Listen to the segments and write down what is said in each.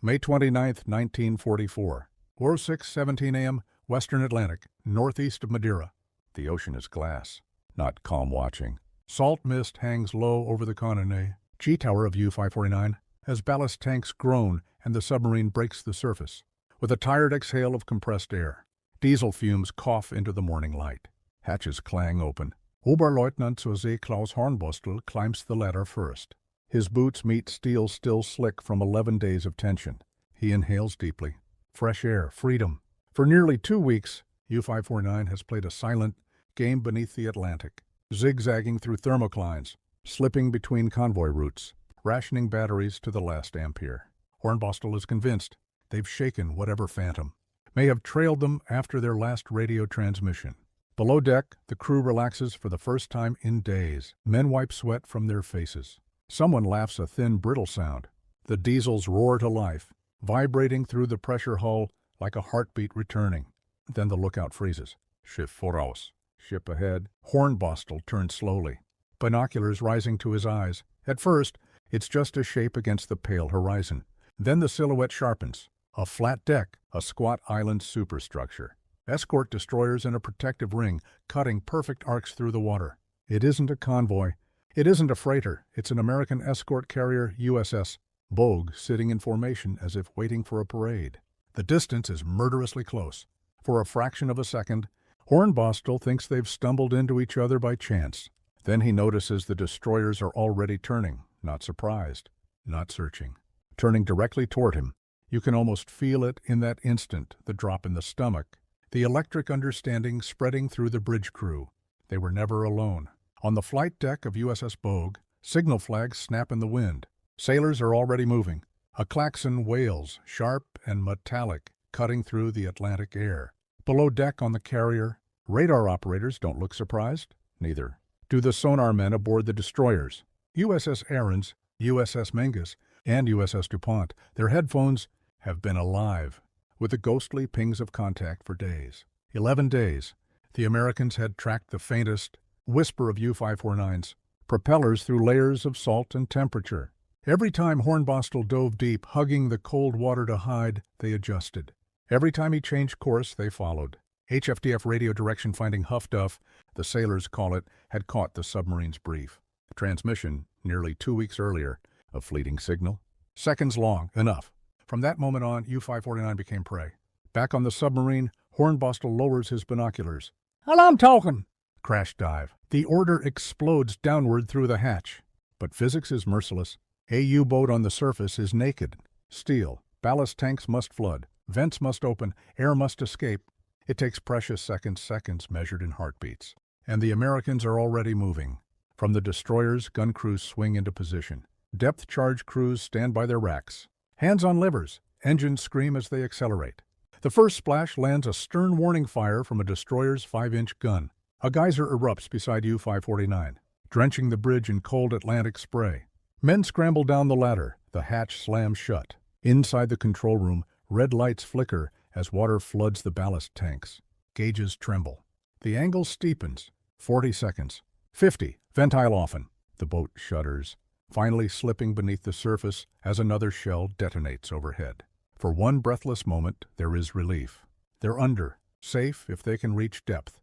May 29, 1944. 06:17 a.m., Western Atlantic, northeast of Madeira. The ocean is glass, not calm watching. Salt mist hangs low over the Conne G-tower of U-549 as ballast tanks groan and the submarine breaks the surface. With a tired exhale of compressed air, diesel fumes cough into the morning light. Hatches clang open. Oberleutnant Klaus Hornbostel climbs the ladder first. His boots meet steel still slick from 11 days of tension. He inhales deeply. Fresh air, freedom. For nearly 2 weeks, U-549 has played a silent game beneath the Atlantic, zigzagging through thermoclines, slipping between convoy routes, rationing batteries to the last ampere. Hornbostel is convinced they've shaken whatever phantom may have trailed them after their last radio transmission. Below deck, the crew relaxes for the first time in days. Men wipe sweat from their faces. Someone laughs a thin, brittle sound. The diesels roar to life, vibrating through the pressure hull like a heartbeat returning. Then the lookout freezes. Schiff voraus. Ship ahead. Hornbostel turns slowly, binoculars rising to his eyes. At first, it's just a shape against the pale horizon. Then the silhouette sharpens. A flat deck, a squat island superstructure. Escort destroyers in a protective ring, cutting perfect arcs through the water. It isn't a convoy. It isn't a freighter. It's an American escort carrier, USS Bogue, sitting in formation as if waiting for a parade. The distance is murderously close. For a fraction of a second, Hornbostel thinks they've stumbled into each other by chance. Then he notices the destroyers are already turning, not surprised, not searching. Turning directly toward him. You can almost feel it in that instant, the drop in the stomach. The electric understanding spreading through the bridge crew. They were never alone. On the flight deck of USS Bogue, signal flags snap in the wind. Sailors are already moving. A klaxon wails, sharp and metallic, cutting through the Atlantic air. Below deck on the carrier, radar operators don't look surprised. Neither do the sonar men aboard the destroyers. USS Ahrens, USS Menges, and USS DuPont, their headphones have been alive with the ghostly pings of contact for days. 11 days. The Americans had tracked the faintest whisper of U-549's propellers through layers of salt and temperature. Every time Hornbostel dove deep, hugging the cold water to hide, they adjusted. Every time he changed course, they followed. HFDF radio direction finding Huff Duff, the sailors call it, had caught the submarine's brief. The transmission, nearly 2 weeks earlier, a fleeting signal. Seconds long, enough. From that moment on, U-549 became prey. Back on the submarine, Hornbostel lowers his binoculars. "Alarm talking!" Crash dive. The order explodes downward through the hatch. But physics is merciless. A U-boat on the surface is naked. Steel. Ballast tanks must flood. Vents must open. Air must escape. It takes precious seconds measured in heartbeats. And the Americans are already moving. From the destroyers, gun crews swing into position. Depth charge crews stand by their racks. Hands on levers. Engines scream as they accelerate. The first splash lands a stern warning fire from a destroyer's 5-inch gun. A geyser erupts beside U-549, drenching the bridge in cold Atlantic spray. Men scramble down the ladder. The hatch slams shut. Inside the control room, red lights flicker as water floods the ballast tanks. Gauges tremble. The angle steepens. 40 seconds. 50. Ventile often. The boat shudders, finally slipping beneath the surface as another shell detonates overhead. For one breathless moment, there is relief. They're under, safe if they can reach depth.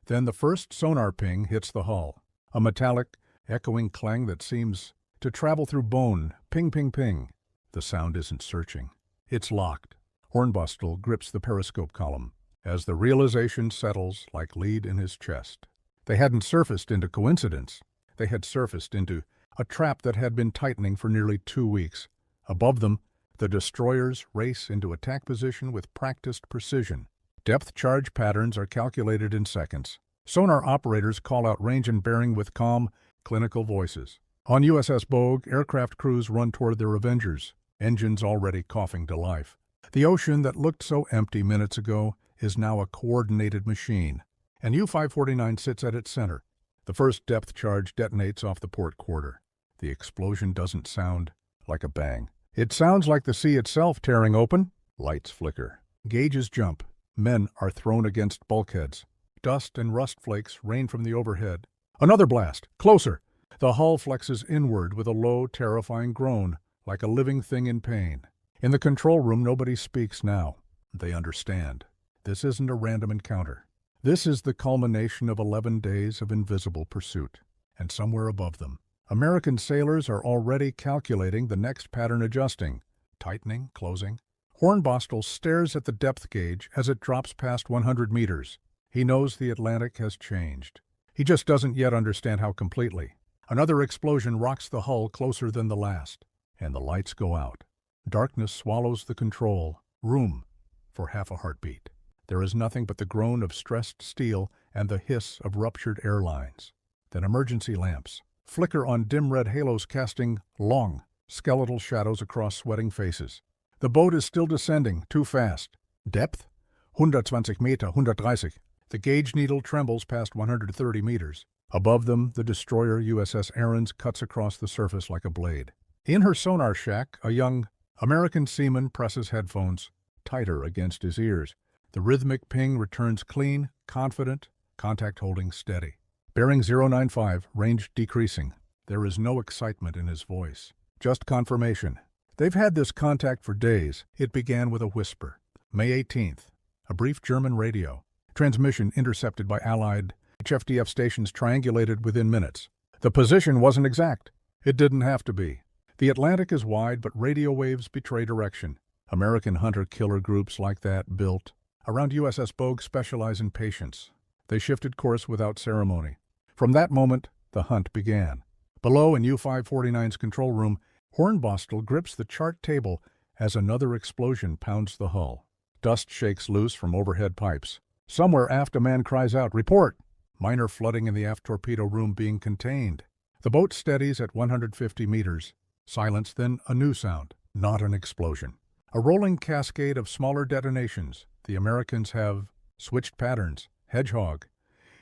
Then the first sonar ping hits the hull. A metallic, echoing clang that seems to travel through bone. Ping, ping, ping. The sound isn't searching. It's locked. Hornbostel grips the periscope column as the realization settles like lead in his chest. They hadn't surfaced into coincidence. They had surfaced into a trap that had been tightening for nearly 2 weeks. Above them, the destroyers race into attack position with practiced precision. Depth charge patterns are calculated in seconds. Sonar operators call out range and bearing with calm, clinical voices. On USS Bogue, aircraft crews run toward their Avengers, engines already coughing to life. The ocean that looked so empty minutes ago is now a coordinated machine, and U-549 sits at its center. The first depth charge detonates off the port quarter. The explosion doesn't sound like a bang. It sounds like the sea itself tearing open. Lights flicker. Gauges jump. Men are thrown against bulkheads. Dust and rust flakes rain from the overhead. Another blast. Closer. The hull flexes inward with a low, terrifying groan, like a living thing in pain. In the control room, nobody speaks now. They understand. This isn't a random encounter. This is the culmination of 11 days of invisible pursuit. And somewhere above them, American sailors are already calculating the next pattern, adjusting, tightening, closing. Hornbostel stares at the depth gauge as it drops past 100 meters. He knows the Atlantic has changed. He just doesn't yet understand how completely. Another explosion rocks the hull closer than the last, and the lights go out. Darkness swallows the control room for half a heartbeat. There is nothing but the groan of stressed steel and the hiss of ruptured air lines. Then emergency lamps flicker on dim red halos, casting long, skeletal shadows across sweating faces. The boat is still descending, too fast. Depth? 120 Meter, 130. The gauge needle trembles past 130 meters. Above them, the destroyer USS Ahrens cuts across the surface like a blade. In her sonar shack, a young American seaman presses headphones tighter against his ears. The rhythmic ping returns clean, confident, contact holding steady. Bearing 095, range decreasing. There is no excitement in his voice, just confirmation. They've had this contact for days. It began with a whisper. May 18th, a brief German radio. Transmission intercepted by Allied HFDF stations, triangulated within minutes. The position wasn't exact. It didn't have to be. The Atlantic is wide, but radio waves betray direction. American hunter-killer groups like that built around USS Bogue specialize in patience. They shifted course without ceremony. From that moment, the hunt began. Below in U-549's control room, Hornbostel grips the chart table as another explosion pounds the hull. Dust shakes loose from overhead pipes. Somewhere aft, a man cries out, "Report!" Minor flooding in the aft torpedo room being contained. The boat steadies at 150 meters. Silence, then a new sound. Not an explosion. A rolling cascade of smaller detonations. The Americans have switched patterns. Hedgehog.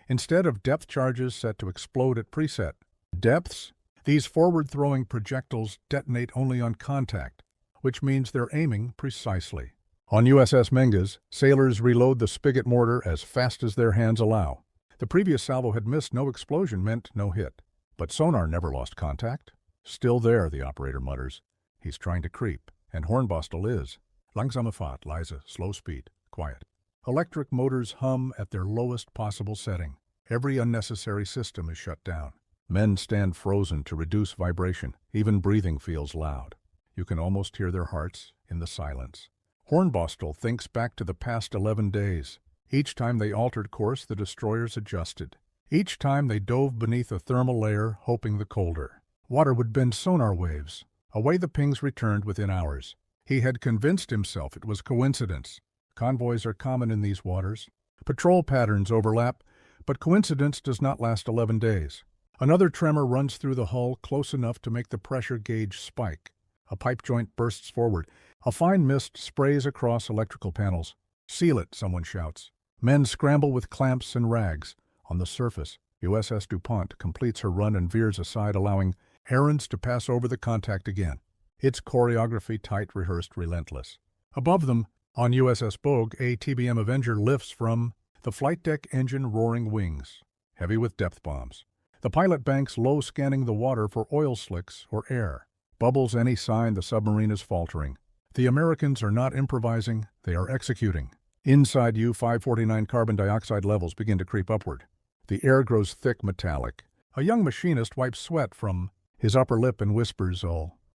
Instead of depth charges set to explode at preset depths, these forward-throwing projectiles detonate only on contact, which means they're aiming precisely. On USS Menges, sailors reload the spigot mortar as fast as their hands allow. The previous salvo had missed. No explosion meant no hit. But sonar never lost contact. Still there, the operator mutters. He's trying to creep, and Hornbostel is. Langsame Fahrt, leise, slow speed, quiet. Electric motors hum at their lowest possible setting. Every unnecessary system is shut down. Men stand frozen to reduce vibration. Even breathing feels loud. You can almost hear their hearts in the silence. Hornbostel thinks back to the past 11 days. Each time they altered course, the destroyers adjusted. Each time they dove beneath a thermal layer, hoping the colder water would bend sonar waves. Away the pings returned within hours. He had convinced himself it was coincidence. Convoys are common in these waters. Patrol patterns overlap, but coincidence does not last 11 days. Another tremor runs through the hull, close enough to make the pressure gauge spike. A pipe joint bursts forward. A fine mist sprays across electrical panels. "Seal it," someone shouts. Men scramble with clamps and rags. On the surface, USS DuPont completes her run and veers aside, allowing Ahrens to pass over the contact again. Its choreography tight, rehearsed, relentless. Above them, on USS Bogue, a TBM Avenger lifts from the flight deck, engine roaring, wings heavy with depth bombs. The pilot banks low, scanning the water for oil slicks or air. Bubbles any sign the submarine is faltering. The Americans are not improvising, they are executing. Inside U-549, carbon dioxide levels begin to creep upward. The air grows thick, metallic. A young machinist wipes sweat from his upper lip and whispers,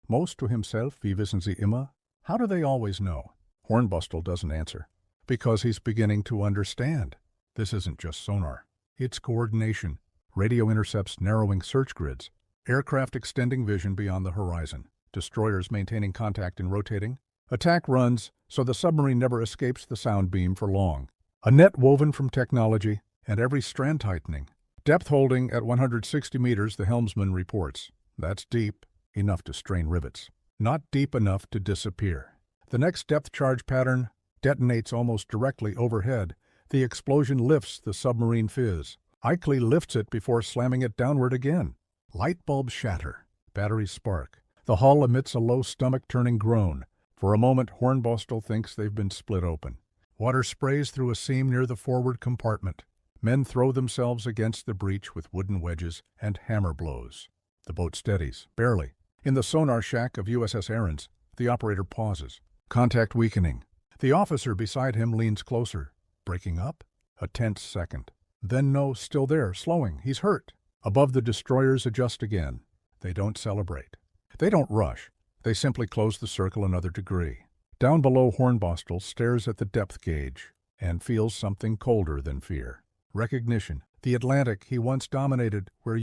most to himself, "Wie wissen Sie immer?" How do they always know? Hornbostel doesn't answer. Because he's beginning to understand. This isn't just sonar. It's coordination. Radio intercepts narrowing search grids. Aircraft extending vision beyond the horizon. Destroyers maintaining contact and rotating. Attack runs so the submarine never escapes the sound beam for long. A net woven from technology, and every strand tightening. Depth holding at 160 meters, the helmsman reports. That's deep, enough to strain rivets. Not deep enough to disappear. The next depth charge pattern detonates almost directly overhead. The explosion lifts the submarine fizz. Ickley lifts it before slamming it downward again. Light bulbs shatter. Batteries spark. The hull emits a low stomach-turning groan. For a moment, Hornbostel thinks they've been split open. Water sprays through a seam near the forward compartment. Men throw themselves against the breach with wooden wedges and hammer blows. The boat steadies, barely. In the sonar shack of USS Ahrens, the operator pauses. Contact weakening. The officer beside him leans closer. Breaking up? A tense second. Then no, still there, slowing. He's hurt. Above, the destroyers adjust again. They don't celebrate. They don't rush. They simply close the circle another degree. Down below, Hornbostel stares at the depth gauge and feels something colder than fear. Recognition. The Atlantic he once dominated, where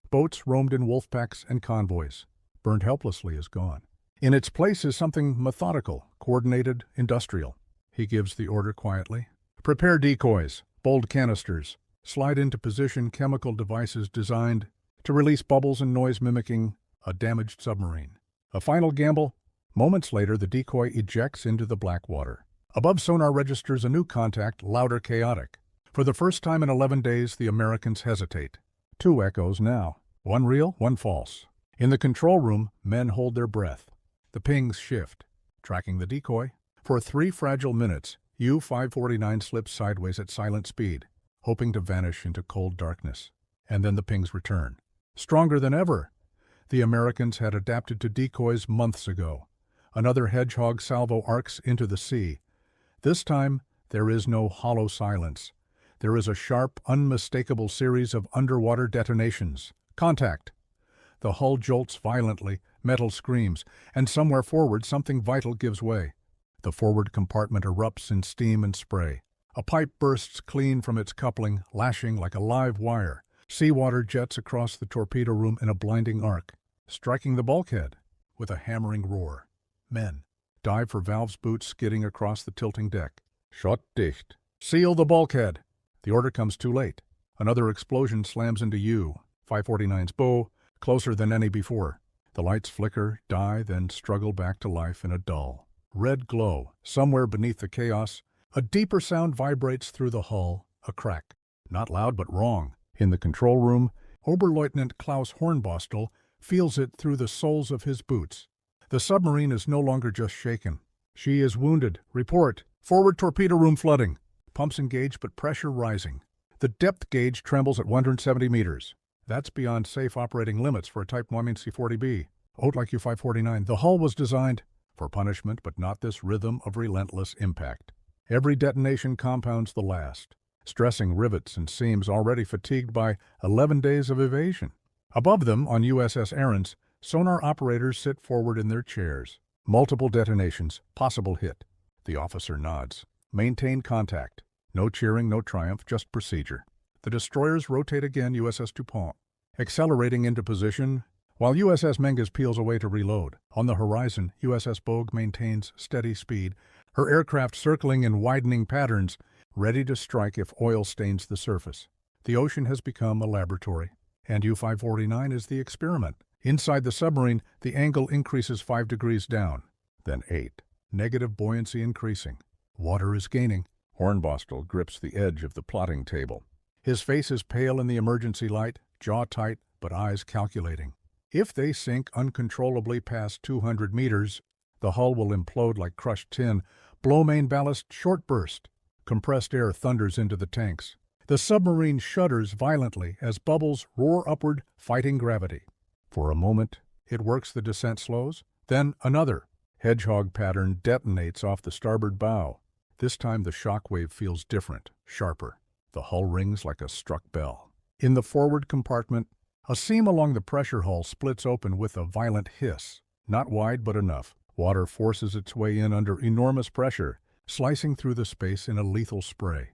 boats roamed in wolf packs and convoys, burned helplessly, is gone. In its place is something methodical, coordinated, industrial. He gives the order quietly. Prepare decoys, bold canisters. Slide into position chemical devices designed to release bubbles and noise mimicking a damaged submarine. A final gamble. Moments later, the decoy ejects into the black water. Above, sonar registers a new contact, louder, chaotic. For the first time in 11 days, the Americans hesitate. 2 echoes now. One real, one false. In the control room, men hold their breath. The pings shift. Tracking the decoy. For 3 fragile minutes, U-549 slips sideways at silent speed, hoping to vanish into cold darkness. And then the pings return. Stronger than ever. The Americans had adapted to decoys months ago. Another hedgehog salvo arcs into the sea. This time, there is no hollow silence. There is a sharp, unmistakable series of underwater detonations. Contact. The hull jolts violently, metal screams, and somewhere forward something vital gives way. The forward compartment erupts in steam and spray. A pipe bursts clean from its coupling, lashing like a live wire. Seawater jets across the torpedo room in a blinding arc, striking the bulkhead with a hammering roar. Men dive for valves, boots skidding across the tilting deck. Schott dicht. Seal the bulkhead. The order comes too late. Another explosion slams into U-549's bow, closer than any before. The lights flicker, die, then struggle back to life in a dull red glow. Somewhere beneath the chaos, a deeper sound vibrates through the hull, a crack. Not loud, but wrong. In the control room, Oberleutnant Klaus Hornbostel feels it through the soles of his boots. The submarine is no longer just shaken. She is wounded. Report. Forward torpedo room flooding. Pumps engaged, but pressure rising. The depth gauge trembles at 170 meters. That's beyond safe operating limits for a Type Wyoming C-40B. Like U-549, the hull was designed for punishment, but not this rhythm of relentless impact. Every detonation compounds the last, stressing rivets and seams already fatigued by 11 days of evasion. Above them, on USS Ahrens, sonar operators sit forward in their chairs. Multiple detonations, possible hit. The officer nods. Maintain contact. No cheering, no triumph, just procedure. The destroyers rotate again, USS DuPont, accelerating into position, while USS Menges peels away to reload. On the horizon, USS Bogue maintains steady speed, her aircraft circling in widening patterns, ready to strike if oil stains the surface. The ocean has become a laboratory, and U-549 is the experiment. Inside the submarine, the angle increases 5 degrees down, then 8. Negative buoyancy increasing. Water is gaining. Hornbostel grips the edge of the plotting table. His face is pale in the emergency light, jaw tight, but eyes calculating. If they sink uncontrollably past 200 meters, the hull will implode like crushed tin. Blow main ballast, short burst. Compressed air thunders into the tanks. The submarine shudders violently as bubbles roar upward, fighting gravity. For a moment, it works. The descent slows. Then another hedgehog pattern detonates off the starboard bow. This time the shock wave feels different, sharper. The hull rings like a struck bell. In the forward compartment, a seam along the pressure hull splits open with a violent hiss. Not wide, but enough. Water forces its way in under enormous pressure, slicing through the space in a lethal spray.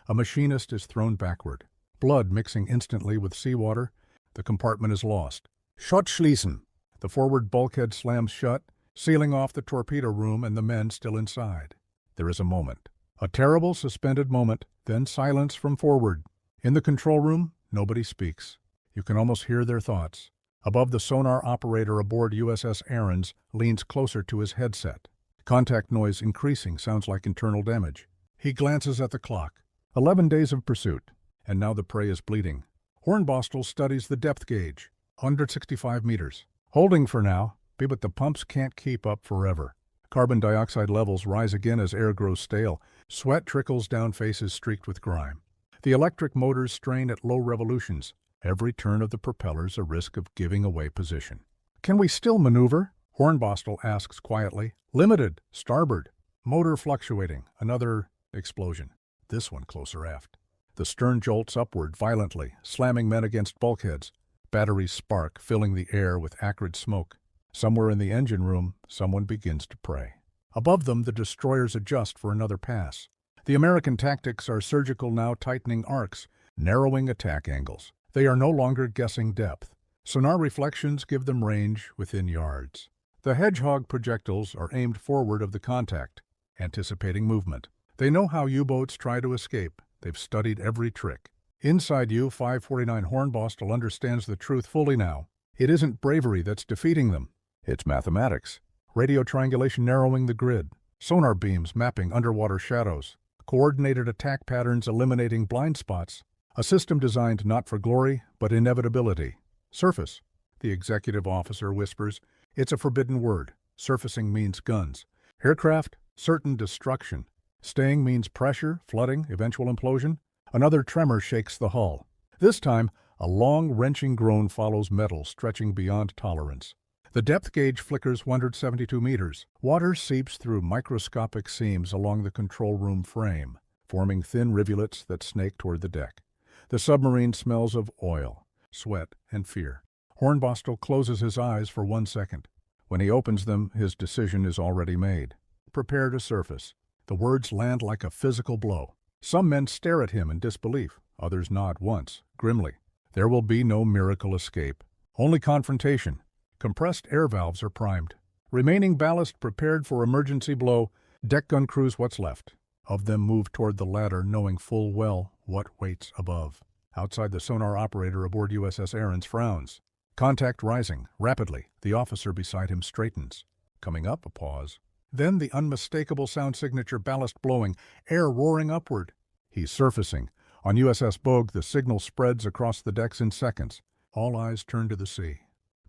A machinist is thrown backward. Blood mixing instantly with seawater. The compartment is lost. Schott schließen. The forward bulkhead slams shut, sealing off the torpedo room and the men still inside. There is a moment. A terrible suspended moment, then silence from forward. In the control room, nobody speaks. You can almost hear their thoughts. Above, the sonar operator aboard USS Ahrens leans closer to his headset. Contact noise increasing, sounds like internal damage. He glances at the clock. 11 days of pursuit, and now the prey is bleeding. Hornbostel studies the depth gauge. 165 meters. Holding for now, but the pumps can't keep up forever. Carbon dioxide levels rise again as air grows stale. Sweat trickles down faces streaked with grime. The electric motors strain at low revolutions. Every turn of the propellers a risk of giving away position. Can we still maneuver? Hornbostel asks quietly, "Limited, starboard." Motor fluctuating, another explosion. This one closer aft. The stern jolts upward violently, slamming men against bulkheads. Batteries spark, filling the air with acrid smoke. Somewhere in the engine room, someone begins to pray. Above them, the destroyers adjust for another pass. The American tactics are surgical now, tightening arcs, narrowing attack angles. They are no longer guessing depth. Sonar reflections give them range within yards. The Hedgehog projectiles are aimed forward of the contact, anticipating movement. They know how U-boats try to escape. They've studied every trick. Inside U-549 Hornbostel understands the truth fully now. It isn't bravery that's defeating them. It's mathematics. Radio triangulation narrowing the grid. Sonar beams mapping underwater shadows. Coordinated attack patterns eliminating blind spots. A system designed not for glory, but inevitability. Surface. The executive officer whispers, "It's a forbidden word. Surfacing means guns. Aircraft, certain destruction. Staying means pressure, flooding, eventual implosion." Another tremor shakes the hull. This time, a long, wrenching groan follows metal stretching beyond tolerance. The depth gauge flickers 172 meters. Water seeps through microscopic seams along the control room frame, forming thin rivulets that snake toward the deck. The submarine smells of oil, sweat, and fear. Hornbostel closes his eyes for 1 second. When he opens them, his decision is already made. Prepare to surface. The words land like a physical blow. Some men stare at him in disbelief. Others nod once, grimly. There will be no miracle escape. Only confrontation. Compressed air valves are primed. Remaining ballast prepared for emergency blow. Deck gun crews what's left. Of them move toward the ladder, knowing full well what waits above. Outside, the sonar operator aboard USS Ahrens frowns. Contact rising, rapidly. The officer beside him straightens. Coming up, a pause. Then the unmistakable sound signature, ballast blowing, air roaring upward. He's surfacing. On USS Bogue, the signal spreads across the decks in seconds. All eyes turn to the sea.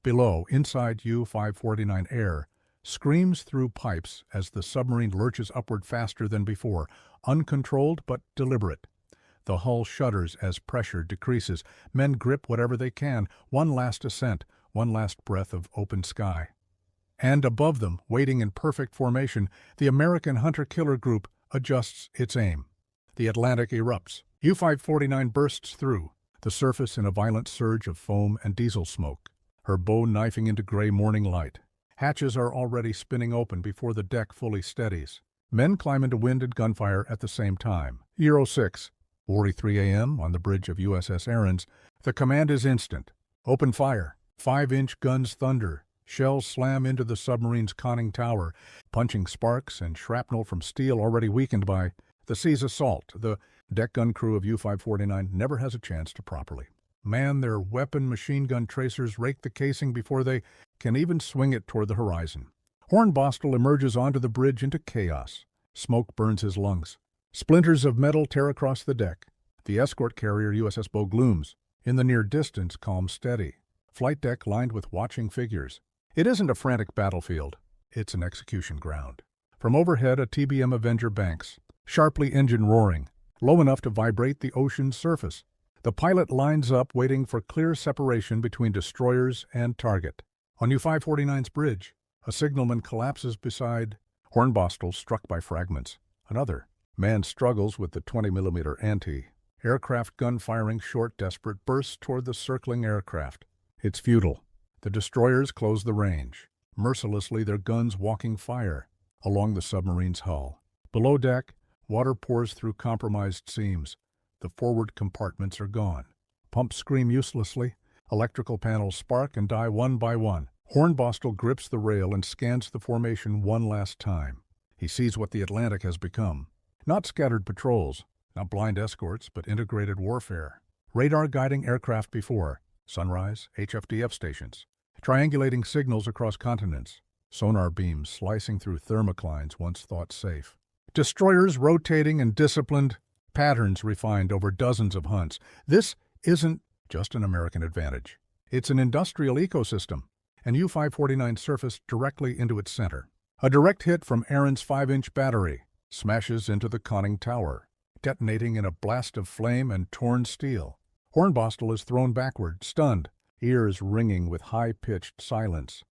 Below, inside U-549 air, screams through pipes as the submarine lurches upward faster than before, uncontrolled but deliberate. The hull shudders as pressure decreases. Men grip whatever they can. One last ascent, one last breath of open sky. And above them, waiting in perfect formation, the American hunter-killer group adjusts its aim. The Atlantic erupts. U-549 bursts through, the surface in a violent surge of foam and diesel smoke, her bow knifing into gray morning light. Hatches are already spinning open before the deck fully steadies. Men climb into wind and gunfire at the same time. Euro 6, 4:03 a.m. on the bridge of USS Ahrens. The command is instant. Open fire. 5-inch guns thunder. Shells slam into the submarine's conning tower, punching sparks and shrapnel from steel already weakened by the sea's assault. The deck gun crew of U-549 never has a chance to properly man their weapon machine gun tracers, rake the casing before they can even swing it toward the horizon. Hornbostel emerges onto the bridge into chaos. Smoke burns his lungs. Splinters of metal tear across the deck. The escort carrier USS Bogue looms. In the near distance, calm steady. Flight deck lined with watching figures. It isn't a frantic battlefield. It's an execution ground. From overhead, a TBM Avenger banks, sharply engine roaring, low enough to vibrate the ocean's surface. The pilot lines up, waiting for clear separation between destroyers and target. On U-549's bridge, a signalman collapses beside Hornbostel, struck by fragments. Another man struggles with the 20mm anti. Aircraft gun firing short, desperate bursts toward the circling aircraft. It's futile. The destroyers close the range, mercilessly their guns walking fire along the submarine's hull. Below deck, water pours through compromised seams. The forward compartments are gone. Pumps scream uselessly. Electrical panels spark and die one by one. Hornbostel grips the rail and scans the formation one last time. He sees what the Atlantic has become. Not scattered patrols, not blind escorts, but integrated warfare. Radar guiding aircraft before. Sunrise, HFDF stations. Triangulating signals across continents. Sonar beams slicing through thermoclines once thought safe. Destroyers rotating and disciplined. Patterns refined over dozens of hunts. This isn't just an American advantage. It's an industrial ecosystem, and U-549 surfaced directly into its center. A direct hit from Ahrens' 5-inch battery smashes into the conning tower, detonating in a blast of flame and torn steel. Hornbostel is thrown backward, stunned, ears ringing with high-pitched silence.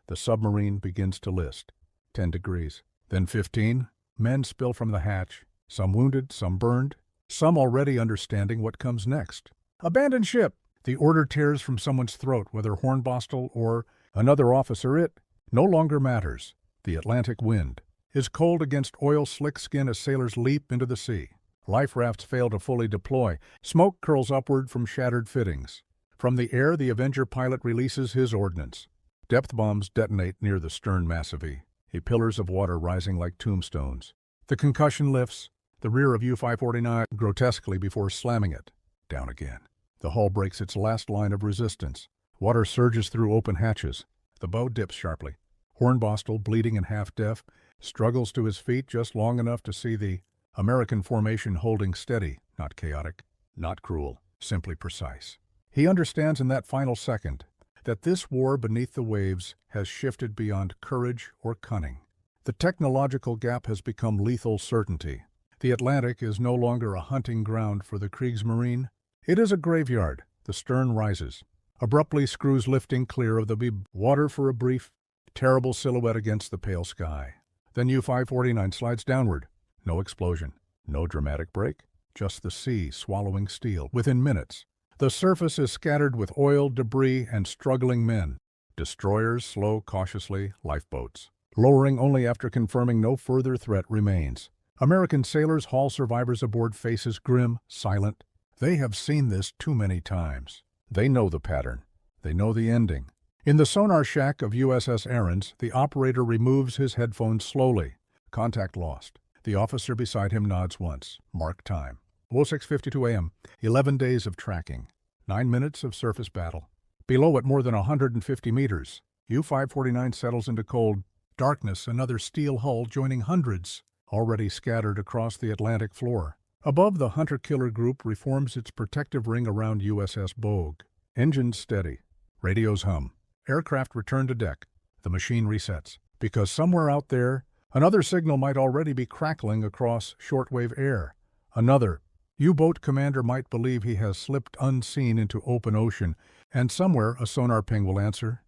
The submarine begins to list. 10 degrees. Then 15. Men spill from the hatch, some wounded, some burned, some already understanding what comes next. Abandon ship! The order tears from someone's throat, whether Hornbostel or another officer. It no longer matters. The Atlantic wind is cold against oil-slick skin as sailors leap into the sea. Life rafts fail to fully deploy. Smoke curls upward from shattered fittings. From the air, the Avenger pilot releases his ordnance. Depth bombs detonate near the stern massively, pillars of water rising like tombstones. The concussion lifts, the rear of U-549 grotesquely before slamming it. Down again. The hull breaks its last line of resistance. Water surges through open hatches. The bow dips sharply. Hornbostel, bleeding and half-deaf, struggles to his feet just long enough to see the American formation holding steady, not chaotic, not cruel, simply precise. He understands in that final second that this war beneath the waves has shifted beyond courage or cunning. The technological gap has become lethal certainty. The Atlantic is no longer a hunting ground for the Kriegsmarine. It is a graveyard. The stern rises, abruptly screws lifting clear of the water for a brief, terrible silhouette against the pale sky. Then U-549 slides downward. No explosion, no dramatic break, just the sea swallowing steel. Within minutes, the surface is scattered with oil, debris, and struggling men. Destroyers slow cautiously, lifeboats, lowering only after confirming no further threat remains. American sailors haul survivors aboard, faces grim, silent. They have seen this too many times. They know the pattern. They know the ending. In the sonar shack of USS Ahrens, the operator removes his headphones slowly. Contact lost. The officer beside him nods once. Mark time. 06:52 a.m. 11 days of tracking. 9 minutes of surface battle. Below at more than 150 meters, U-549 settles into cold darkness, another steel hull joining hundreds already scattered across the Atlantic floor. Above, the hunter-killer group reforms its protective ring around USS Bogue. Engines steady. Radios hum. Aircraft return to deck. The machine resets. Because somewhere out there, another signal might already be crackling across shortwave air. Another U-boat commander might believe he has slipped unseen into open ocean, and somewhere a sonar ping will answer,